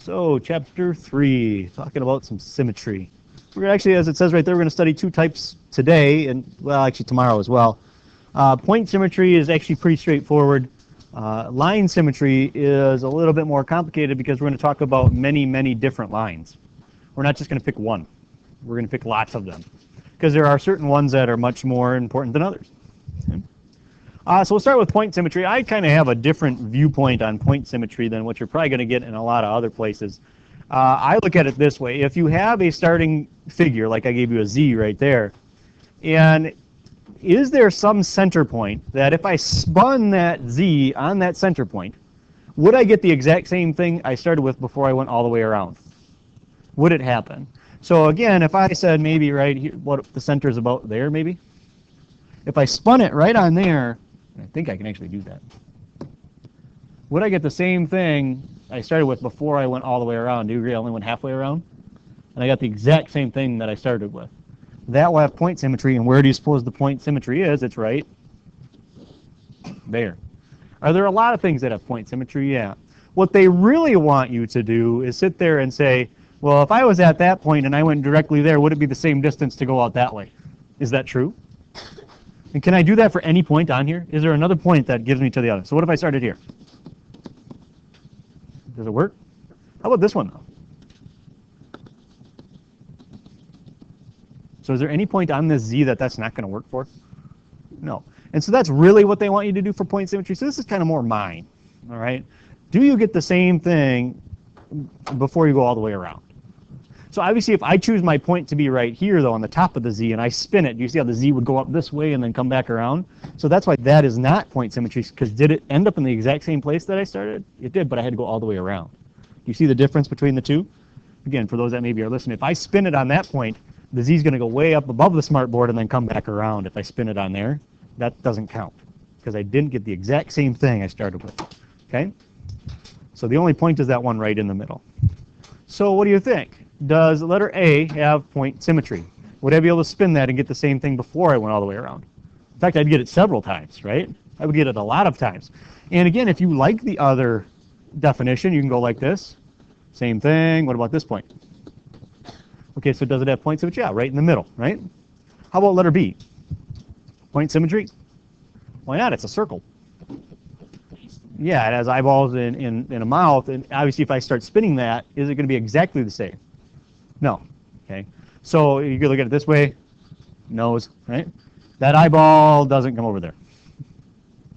So, chapter 3, talking about some symmetry. We're gonna actually, as it says right there, we're going to study two types today, and well, actually tomorrow as well. Point symmetry is actually pretty straightforward. Line symmetry is a little bit more complicated because we're going to talk about many different lines. We're not just going to pick one. We're going to pick lots of them because there are certain ones that are much more important than others. Okay. So we'll start with point symmetry. I kind of have a different viewpoint on point symmetry than what you're probably going to get in a lot of other places. I look at it this way. If you have a starting figure, like I gave you a Z right there, and is there some center point that if I spun that Z on that center point, would I get the exact same thing I started with before I went all the way around? Would it happen? So again, if I said maybe right here, what the center is about there maybe, if I spun it right on there, I think I can actually do that. Would I get the same thing I started with before I went all the way around? Do you agree I only went halfway around? And I got the exact same thing that I started with. That will have point symmetry, and where do you suppose the point symmetry is? It's right there. Are there a lot of things that have point symmetry? Yeah. What they really want you to do is sit there and say, well, if I was at that point and I went directly there, would it be the same distance to go out that way? Is that true? And can I do that for any point on here? Is there another point that gives me to the other? So what if I started here? Does it work? How about this one though? So is there any point on this Z that that's not going to work for? No. And so that's really what they want you to do for point symmetry. So this is kind of more mine. All right. Do you get the same thing before you go all the way around? So obviously if I choose my point to be right here though on the top of the Z and I spin it, do you see how the Z would go up this way and then come back around? So that's why that is not point symmetry, because did it end up in the exact same place that I started? It did, but I had to go all the way around. You see the difference between the two? Again, for those that maybe are listening, if I spin it on that point, the Z is going to go way up above the smartboard and then come back around. If I spin it on there, that doesn't count because I didn't get the exact same thing I started with. Okay? So the only point is that one right in the middle. So what do you think? Does letter A have point symmetry? Would I be able to spin that and get the same thing before I went all the way around? In fact, I'd get it several times, right? I would get it a lot of times. And again, if you like the other definition, you can go like this. Same thing. What about this point? Okay, so does it have point symmetry? Yeah, right in the middle, right? How about letter B? Point symmetry? Why not? It's a circle. Yeah, it has eyeballs in a mouth, and obviously if I start spinning that, is it going to be exactly the same? No. Okay. So you can look at it this way, nose, right? That eyeball doesn't come over there.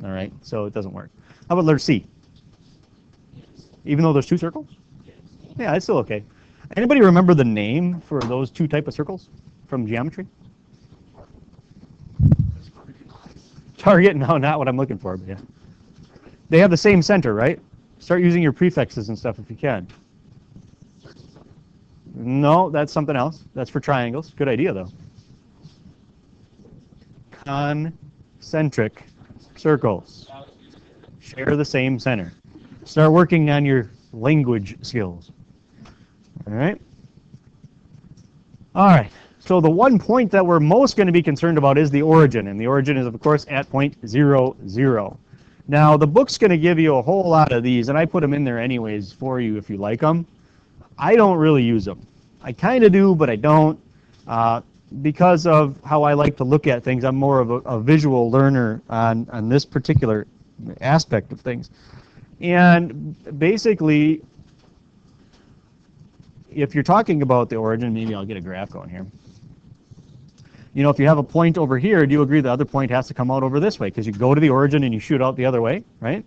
All right, so it doesn't work. How about letter C? Even though there's two circles? Yeah, it's still okay. Anybody remember the name for those two type of circles from geometry? Target? No, not what I'm looking for, but yeah. They have the same center, right? Start using your prefixes and stuff if you can. No, that's something else. That's for triangles. Good idea, though. Concentric circles share the same center. Start working on your language skills. All right? All right. So the one point that we're most going to be concerned about is the origin. And the origin is, of course, at point 0, 0. Now, the book's going to give you a whole lot of these, and I put them in there anyways for you if you like them. I don't really use them. I kind of do, but I don't. Because of how I like to look at things, I'm more of a visual learner on this particular aspect of things. And basically, if you're talking about the origin, maybe I'll get a graph going here. You know, if you have a point over here, do you agree the other point has to come out over this way? Because you go to the origin and you shoot out the other way, right?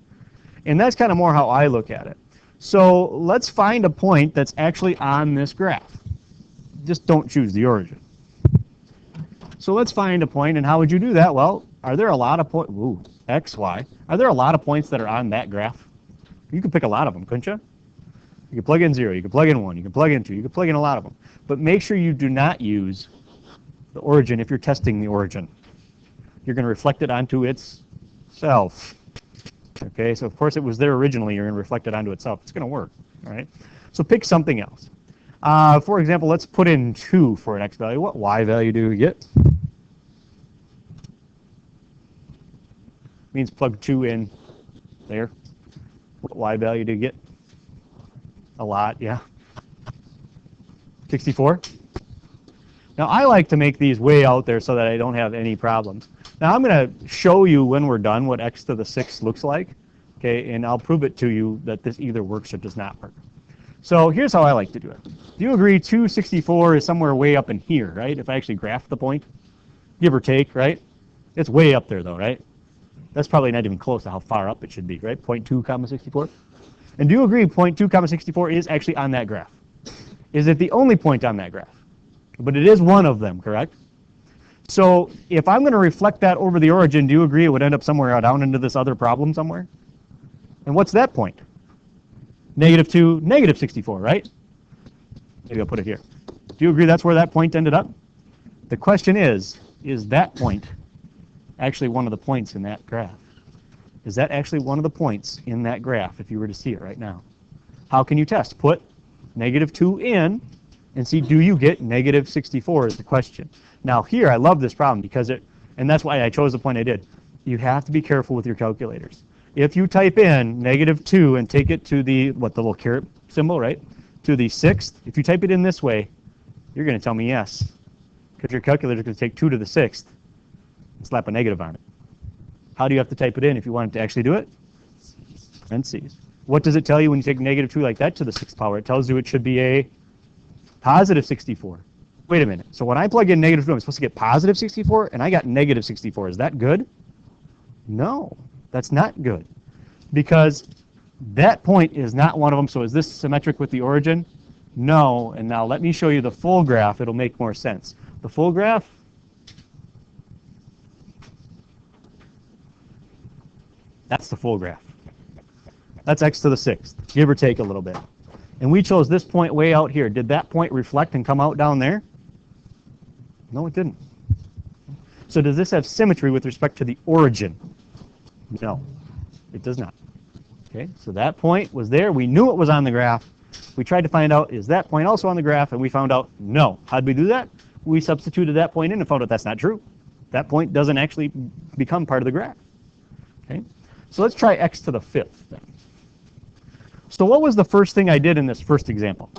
And that's kind of more how I look at it. So let's find a point that's actually on this graph. Just don't choose the origin. So let's find a point, and how would you do that? Well, are there a lot of points? Ooh, X, Y. Are there a lot of points that are on that graph? You could pick a lot of them, couldn't you? You could plug in 0, you could plug in 1, you could plug in 2, you could plug in a lot of them. But make sure you do not use the origin if you're testing the origin. You're going to reflect it onto itself. Okay, so of course it was there originally, you're going to reflect it onto itself. It's going to work, all right? So pick something else. For example, let's put in 2 for an X value. What Y value do we get? Means plug 2 in there. What Y value do you get? A lot, yeah. 64. Now I like to make these way out there so that I don't have any problems. Now I'm going to show you when we're done what x to the 6 looks like, okay, and I'll prove it to you that this either works or does not work. So here's how I like to do it. Do you agree 264 is somewhere way up in here, right? If I actually graph the point, give or take, right? It's way up there though, right? That's probably not even close to how far up it should be, right? 0.2 comma 64. And do you agree 0.2 comma 64 is actually on that graph? Is it the only point on that graph? But it is one of them, correct? So if I'm going to reflect that over the origin, do you agree it would end up somewhere down into this other problem somewhere? And what's that point? -2, -64, right? Maybe I'll put it here. Do you agree that's where that point ended up? The question is that point actually one of the points in that graph? Is that actually one of the points in that graph if you were to see it right now? How can you test? Put -2 in and see, do you get -64 is the question. Now here, I love this problem because and that's why I chose the point I did. You have to be careful with your calculators. If you type in -2 and take it to the little caret symbol, right? To the 6th, if you type it in this way, you're going to tell me yes. Because your calculator is going to take 2 to the 6th and slap a negative on it. How do you have to type it in if you want it to actually do it? Parentheses. What does it tell you when you take -2 like that to the 6th power? It tells you it should be a positive 64. Wait a minute. So when I plug in -2, I'm supposed to get positive 64, and I got negative 64. Is that good? No, that's not good. Because that point is not one of them. So is this symmetric with the origin? No. And now let me show you the full graph. It'll make more sense. The full graph, that's the full graph. That's x to the 6th, give or take a little bit. And we chose this point way out here. Did that point reflect and come out down there? No, it didn't. So does this have symmetry with respect to the origin? No, it does not. Okay, so that point was there. We knew it was on the graph. We tried to find out, is that point also on the graph? And we found out, no. How did we do that? We substituted that point in and found out that's not true. That point doesn't actually become part of the graph. Okay, so let's try x to the 5th then. So what was the first thing I did in this first example?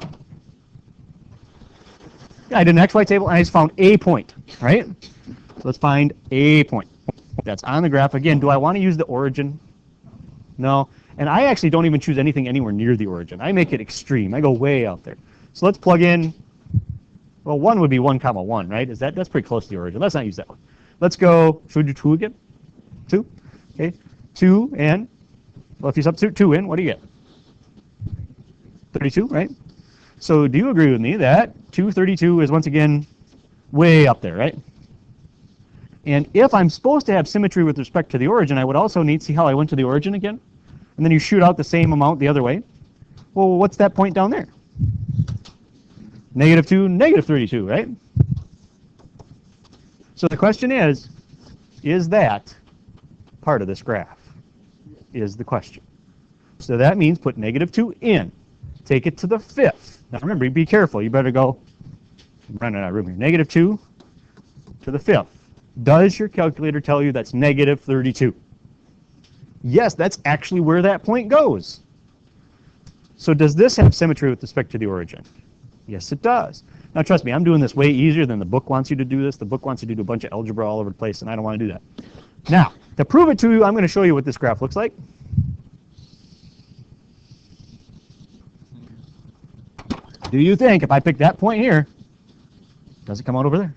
I did an XY table and I just found a point, right? So let's find a point that's on the graph. Again, do I want to use the origin? No. And I actually don't even choose anything anywhere near the origin. I make it extreme. I go way out there. So let's plug in, well, 1 would be 1 comma 1, right? That's pretty close to the origin. Let's not use that one. Let's go, should we do 2 again? 2? Okay. 2 and, well, if you substitute 2 in, what do you get? 32, right? So do you agree with me that 232 is once again way up there, right? And if I'm supposed to have symmetry with respect to the origin, I would also need, see how I went to the origin again? And then you shoot out the same amount the other way. Well, what's that point down there? -2, -32, right? So the question is that part of this graph? Is the question. So that means put -2 in. Take it to the 5th. Now remember, be careful. You better go, I'm running out of room here. -2 to the 5th. Does your calculator tell you that's -32? Yes, that's actually where that point goes. So does this have symmetry with respect to the origin? Yes, it does. Now trust me, I'm doing this way easier than the book wants you to do this. The book wants you to do a bunch of algebra all over the place, and I don't want to do that. Now, to prove it to you, I'm going to show you what this graph looks like. Do you think if I pick that point here, does it come out over there?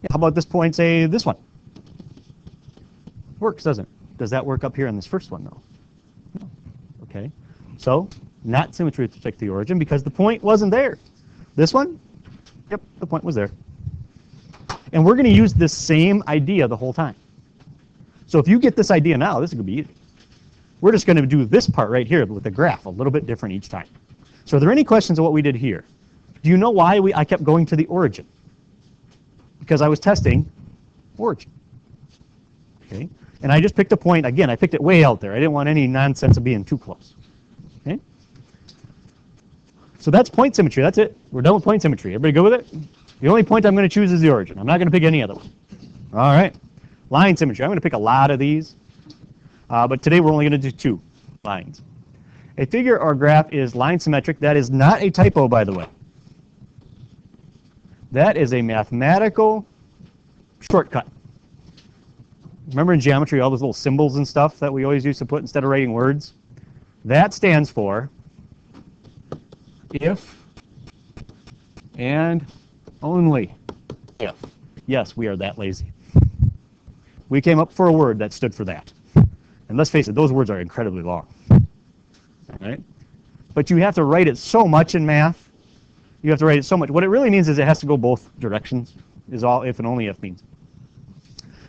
Yeah, how about this point, say this one? Works, doesn't it? Does that work up here in this first one, though? No. Okay. So, not symmetry with respect to the origin because the point wasn't there. This one? Yep, the point was there. And we're going to use this same idea the whole time. So if you get this idea now, this is going to be easy. We're just going to do this part right here with the graph a little bit different each time. So are there any questions on what we did here? Do you know why I kept going to the origin? Because I was testing origin. Okay? And I just picked a point. Again, I picked it way out there. I didn't want any nonsense of being too close. Okay? So that's point symmetry. That's it. We're done with point symmetry. Everybody good with it? The only point I'm going to choose is the origin. I'm not going to pick any other one. All right. Line symmetry. I'm going to pick a lot of these. But today we're only going to do 2 lines. A figure or graph is line symmetric. That is not a typo, by the way. That is a mathematical shortcut. Remember in geometry, all those little symbols and stuff that we always used to put instead of writing words? That stands for if and only if. Yes, we are that lazy. We came up for a word that stood for that. And let's face it, those words are incredibly long. Right? But you have to write it so much in math. You have to write it so much. What it really means is it has to go both directions, is all if and only if means.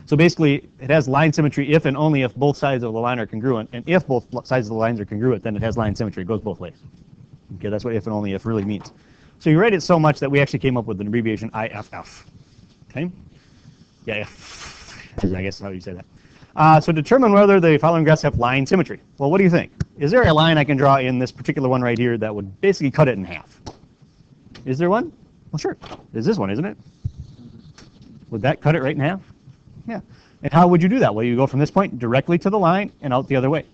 So basically, it has line symmetry if and only if both sides of the line are congruent. And if both sides of the lines are congruent, then it has line symmetry. It goes both ways. Okay, that's what if and only if really means. So you write it so much that we actually came up with an abbreviation IFF. Okay? Yeah, I guess is how you say that. So determine whether the following graphs have line symmetry. Well, what do you think? Is there a line I can draw in this particular one right here that would basically cut it in half? Is there one? Well, sure. There's this one, isn't it? Would that cut it right in half? Yeah. And how would you do that? Well, you go from this point directly to the line and out the other way.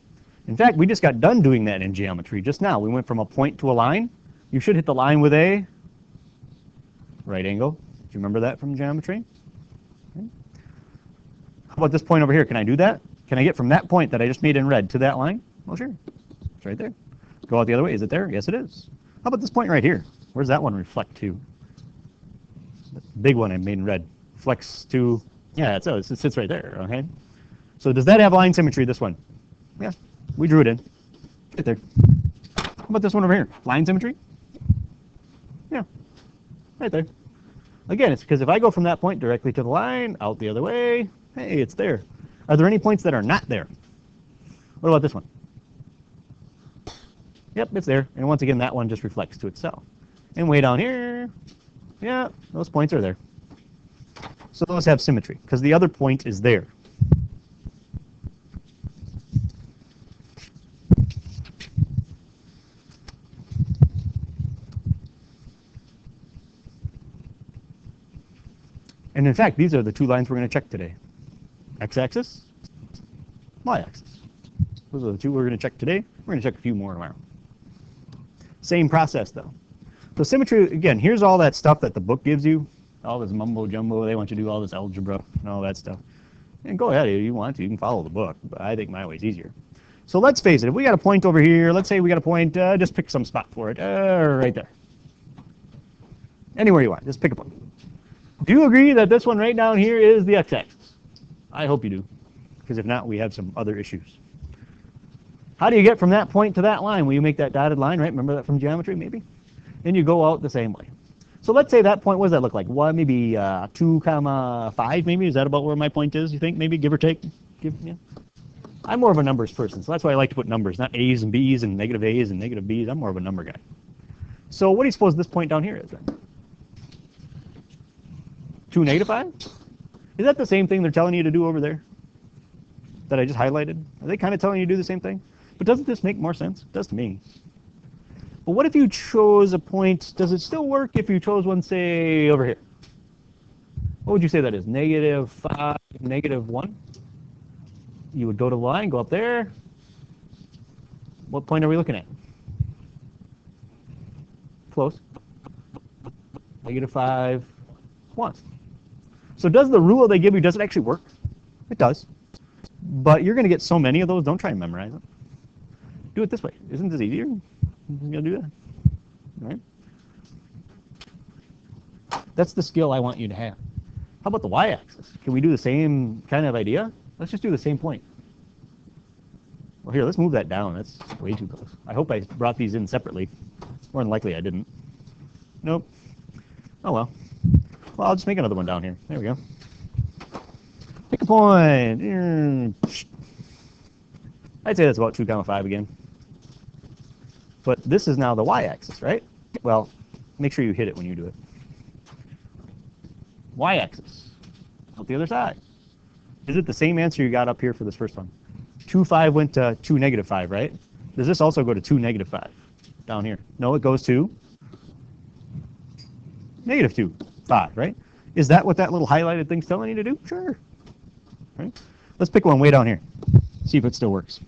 In fact, we just got done doing that in geometry just now. We went from a point to a line. You should hit the line with a right angle. Do you remember that from geometry? Okay. How about this point over here? Can I do that? Can I get from that point that I just made in red to that line? Well, sure. It's right there. Go out the other way. Is it there? Yes, it is. How about this point right here? Where's that one reflect to? The big one I made in red. Flex to, yeah, it sits right there, okay? So does that have line symmetry, this one? Yeah, we drew it in. Right there. How about this one over here? Line symmetry? Yeah, right there. Again, it's because if I go from that point directly to the line, out the other way, hey, it's there. Are there any points that are not there? What about this one? Yep, it's there. And once again, that one just reflects to itself. And way down here, yeah, those points are there. So those have symmetry, because the other point is there. And in fact, these are the two lines we're going to check today. X-axis, Y-axis. Those are the two we're going to check today. We're going to check a few more tomorrow. Same process, though. So symmetry, again, here's all that stuff that the book gives you. All this mumbo-jumbo. They want you to do all this algebra and all that stuff. And go ahead if you want to. You can follow the book. But I think my way's easier. So let's face it. If we got a point over here, let's say we got a point, just pick some spot for it. Right there. Anywhere you want. Just pick a point. Do you agree that this one right down here is the x-axis? I hope you do. Because if not, we have some other issues. How do you get from that point to that line? Well, you make that dotted line, right? Remember that from geometry, maybe? Then you go out the same way. So let's say that point, what does that look like? What, maybe 2,5 maybe? Is that about where my point is, you think? Maybe, give or take? Yeah. I'm more of a numbers person, so that's why I like to put numbers, not A's and B's and negative A's and negative B's. I'm more of a number guy. So what do you suppose this point down here is then? 2, -5? Is that the same thing they're telling you to do over there that I just highlighted? Are they kind of telling you to do the same thing? But doesn't this make more sense? It does to me. But what if you chose a point? Does it still work if you chose one, say, over here? What would you say that is? -5, -1? You would go to the line, go up there. What point are we looking at? Close. -5, 1. So does the rule they give you, does it actually work? It does. But you're going to get so many of those, don't try and memorize it. Do it this way. Isn't this easier? You're going to do that. All right? That's the skill I want you to have. How about the y-axis? Can we do the same kind of idea? Let's just do the same point. Well, here, let's move that down. That's way too close. I hope I brought these in separately. More than likely I didn't. Nope. Oh, well. Well, I'll just make another one down here. There we go. Pick a point. I'd say that's about 2,5 again. But this is now the y-axis, right? Well, make sure you hit it when you do it. Y-axis. Out the other side. Is it the same answer you got up here for this first one? 2, 5 went to 2, -5, right? Does this also go to 2, -5 down here? No, it goes to -2, 5, right? Is that what that little highlighted thing's telling you to do? Sure. Right? Let's pick one way down here. See if it still works.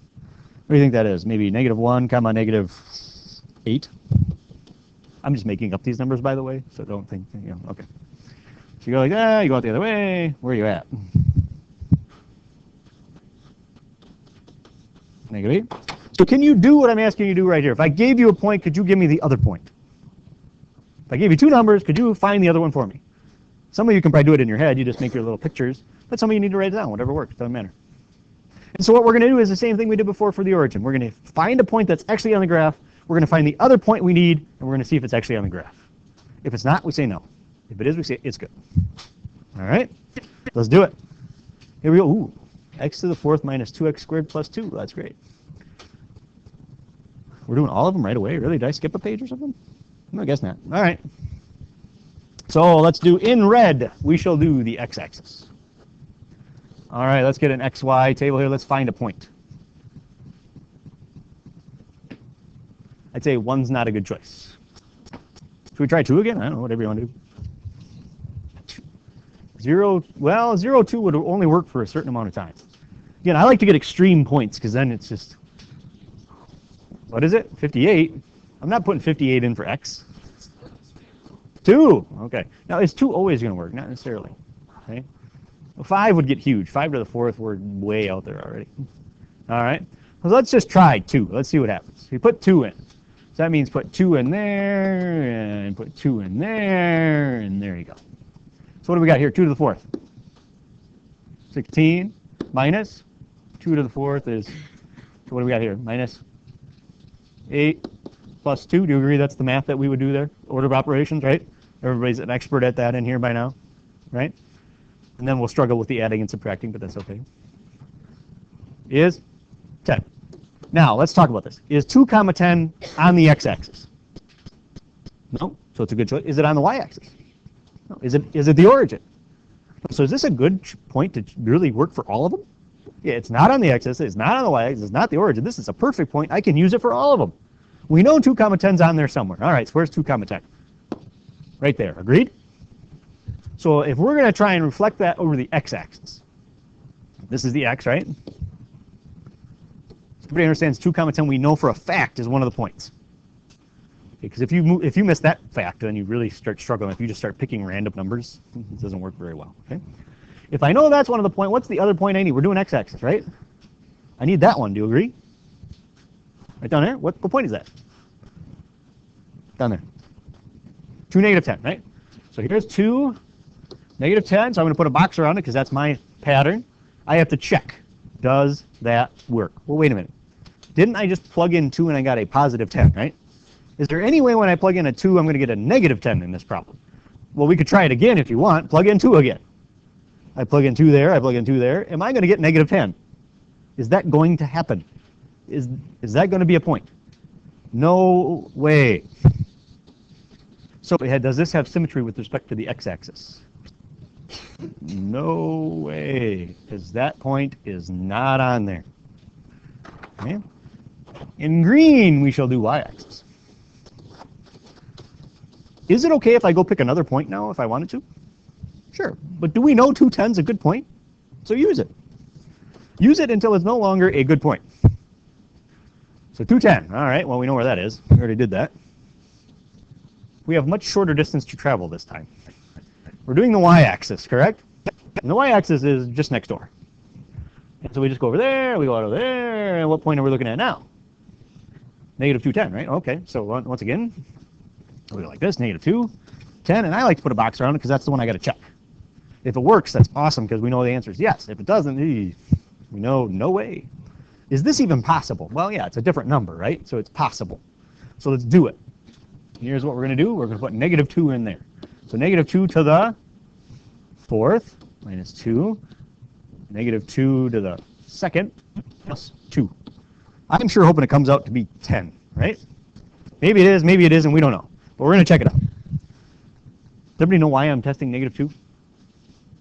do you think that is? Maybe -1, comma -8? I'm just making up these numbers, by the way, so don't think, okay. So you go like that, you go out the other way, where are you at? -8. So can you do what I'm asking you to do right here? If I gave you a point, could you give me the other point? If I gave you two numbers, could you find the other one for me? Some of you can probably do it in your head, you just make your little pictures, but some of you need to write it down, whatever works, doesn't matter. And so what we're going to do is the same thing we did before for the origin. We're going to find a point that's actually on the graph, we're going to find the other point we need, and we're going to see if it's actually on the graph. If it's not, we say no. If it is, we say it's good. All right, let's do it. Here we go. Ooh, x to the 4th minus 2x squared plus 2. That's great. We're doing all of them right away. Really? Did I skip a page or something? No, I guess not. All right. So let's do in red. We shall do the x-axis. All right, let's get an xy table here. Let's find a point. I'd say 1's not a good choice. Should we try 2 again? I don't know, whatever you want to do. 0, well, 0, 2 would only work for a certain amount of time. Again, I like to get extreme points because then it's just, what is it? 58. I'm not putting 58 in for x. 2. Okay. Now, is 2 always going to work? Not necessarily. Okay. Well, 5 would get huge. 5 to the 4th, we're way out there already. All right. Well, let's just try 2. Let's see what happens. We put 2 in. So that means put 2 in there, and put 2 in there, and there you go. So what do we got here? 2 to the 4th. 16 minus 2 to the 4th is, so what do we got here? Minus 8 plus 2. Do you agree that's the math that we would do there? Order of operations, right? Everybody's an expert at that in here by now, right? And then we'll struggle with the adding and subtracting, but that's okay. Is 10. Now, let's talk about this. Is 2 comma 10 on the x-axis? No, so it's a good choice. Is it on the y-axis? No. Is it the origin? So is this a good point to really work for all of them? Yeah, it's not on the x-axis, it's not on the y-axis, it's not the origin. This is a perfect point. I can use it for all of them. We know 2 comma 10's on there somewhere. All right, so where's 2 comma 10? Right there, agreed? So if we're going to try and reflect that over the x-axis, this is the x, right? Everybody understands 2 comma 10 we know for a fact is one of the points. Because if you miss that fact, then you really start struggling. If you just start picking random numbers, it doesn't work very well. Okay? If I know that's one of the points, what's the other point I need? We're doing x-axis, right? I need that one. Do you agree? Right down there? What point is that? Down there. 2, -10, right? So here's 2, -10. So I'm going to put a box around it because that's my pattern. I have to check. Does that work? Well, wait a minute. Didn't I just plug in 2 and I got a positive 10, right? Is there any way when I plug in a 2 I'm going to get a -10 in this problem? Well, we could try it again if you want. Plug in 2 again. I plug in 2 there, I plug in 2 there. Am I going to get -10? Is that going to happen? Is that going to be a point? No way. So does this have symmetry with respect to the x-axis? No way, because that point is not on there. Okay. In green, we shall do y-axis. Is it okay if I go pick another point now if I wanted to? Sure, but do we know 210's a good point? So use it. Use it until it's no longer a good point. So 210, all right, well, we know where that is. We already did that. We have much shorter distance to travel this time. We're doing the y-axis, correct? And the y-axis is just next door. And so we just go over there, we go out over there, and what point are we looking at now? -210, right? Okay, so once again, we go like this, -2, 10, and I like to put a box around it because that's the one I got to check. If it works, that's awesome because we know the answer is yes. If it doesn't, we know no way. Is this even possible? Well, yeah, it's a different number, right? So it's possible. So let's do it. Here's what we're going to do. We're going to put -2 in there. So -2 to the 4th minus 2, -2 to the 2nd plus 2. I'm sure hoping it comes out to be 10, right? Maybe it is, maybe it isn't, we don't know. But we're going to check it out. Does everybody know why I'm testing -2?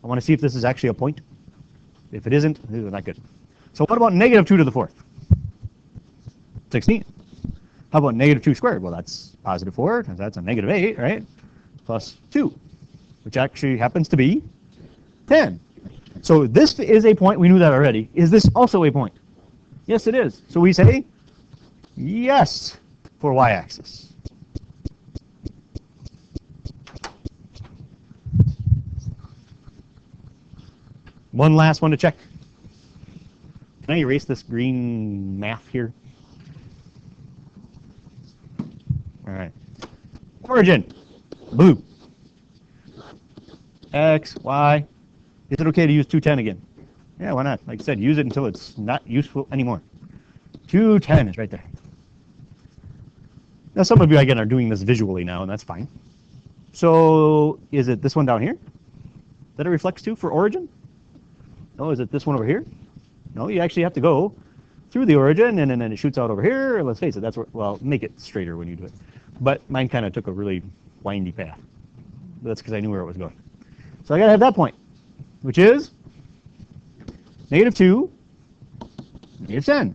I want to see if this is actually a point. If it isn't, it's not good. So what about -2 to the 4th? 16. How about -2 squared? Well, that's positive 4, because that's a -8, right? Plus 2, which actually happens to be 10. So this is a point. We knew that already. Is this also a point? Yes, it is. So we say yes for y-axis. One last one to check. Can I erase this green math here? All right. Origin, blue. X, Y. Is it okay to use 210 again? Yeah, why not? Like I said, use it until it's not useful anymore. 210 is right there. Now, some of you, again, are doing this visually now, and that's fine. So is it this one down here that it reflects to for origin? No, is it this one over here? No, you actually have to go through the origin, and then it shoots out over here. Let's face it, that's where, well, make it straighter when you do it. But mine kind of took a really windy path. That's because I knew where it was going. So I got to have that point, which is -2, -10.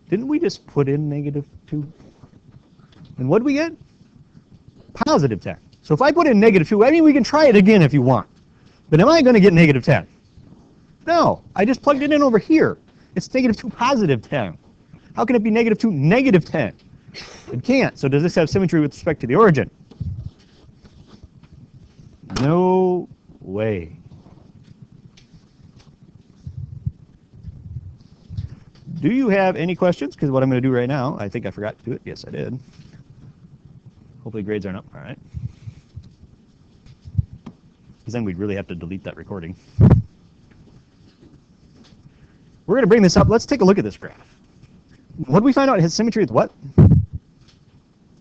Didn't we just put in -2? And what did we get? +10. So if I put in -2, I mean, we can try it again if you want. But am I going to get -10? No, I just plugged it in over here. It's -2, +10. How can it be -2, -10? It can't. So does this have symmetry with respect to the origin? No way. Do you have any questions? Because what I'm going to do right now, I think I forgot to do it. Yes, I did. Hopefully grades aren't up. All right. Because then we'd really have to delete that recording. We're going to bring this up. Let's take a look at this graph. What did we find out? It has symmetry with what?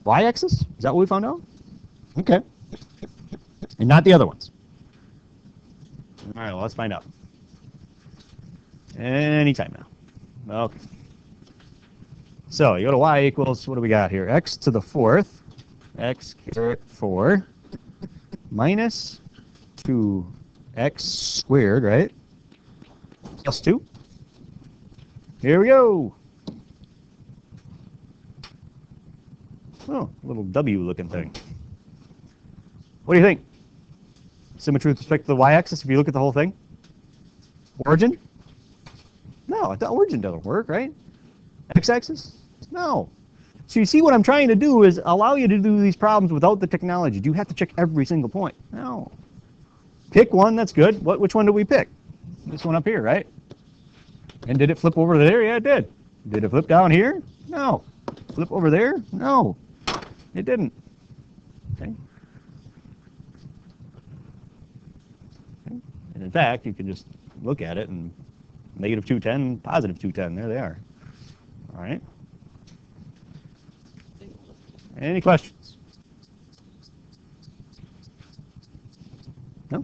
Y-axis? Is that what we found out? Okay. And not the other ones. All right, well, let's find out. Anytime now. Okay. So you go to y equals, what do we got here? X to the 4th, x caret 4, minus 2x squared, right? Plus 2. Here we go. Oh, a little W looking thing. What do you think? Symmetry with respect to the y-axis, if you look at the whole thing? Origin? No, the origin doesn't work, right? X-axis? No. So you see what I'm trying to do is allow you to do these problems without the technology. Do you have to check every single point? No. Pick one, that's good. Which one did we pick? This one up here, right? And did it flip over there? Yeah, it did. Did it flip down here? No. Flip over there? No. It didn't. Okay. And in fact, you can just look at it and -210, +210. There they are. All right. Any questions? No?